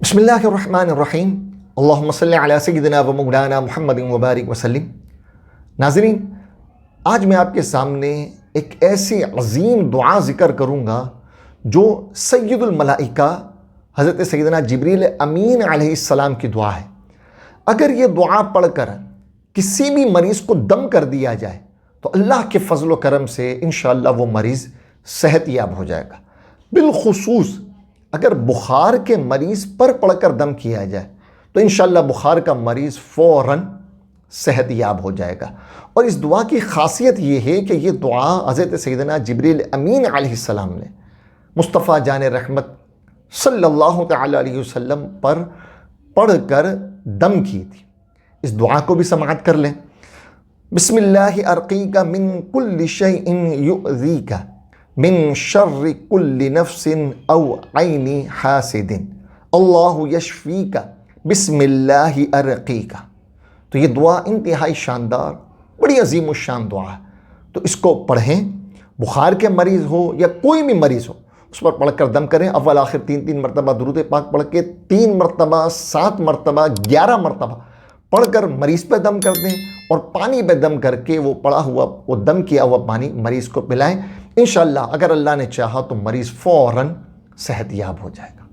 बिस्मिल्लाहिर्रहमानिर्रहीम। अल्लाहुम्मा सल्लि अला सय्यिदिना व मौलाना मुहम्मदिन व बारिक वसल्लिम। नाज़रीन, आज मैं आपके सामने एक ऐसी अज़ीम दुआ ज़िक्र करूँगा जो सय्यदुल मलाइका हज़रत सय्यदना जिब्रील अमीन अलैहिस्सलाम की दुआ है। अगर ये दुआ पढ़कर किसी भी मरीज़ को दम कर दिया जाए तो अल्लाह के फजल व करम से इंशाअल्लाह वो मरीज़ सेहतयाब हो जाएगा। बिलखुसूस अगर बुखार के मरीज़ पर पढ़कर दम किया जाए तो इंशाअल्लाह बुखार का मरीज़ फ़ौरन सेहतयाब हो जाएगा। और इस दुआ की खासियत ये है कि ये दुआ हज़रत सय्यदना जिब्रील अमीन अलैहिस्सलाम ने मुस्तफ़ा जान रहमत सल्लल्लाहु तआला अलैहि वसल्लम पर पढ़कर दम की थी। इस दुआ को भी समाअत कर लें। बिस्मिल्लाहि अर्क़ीका मिन कुल्लि शैइन युअज़ीका मिन शर्रि कुल्लि नफ्सिन औ ऐनी हासिदिन अल्लाहु यशफ़ीका बिस्मिल्लाहि अर्क़ीका। तो ये दुआ इंतहाई शानदार, बड़ी अजीम शान दुआ है। तो इसको पढ़ें, बुखार के मरीज़ हो या कोई भी मरीज़ हो उस पर पढ़कर दम करें। अव्वल आखिर 3 मरतबा दुरूद पाक पढ़ के 3 मरतबा 7 मरतबा 11 मरतबा पढ़कर मरीज़ पे दम कर दें और पानी पे दम करके वो पड़ा हुआ वो दम किया हुआ पानी मरीज़ को पिलाएं। इंशाअल्लाह अगर अल्लाह ने चाहा तो मरीज़ फ़ौरन सेहतयाब हो जाएगा।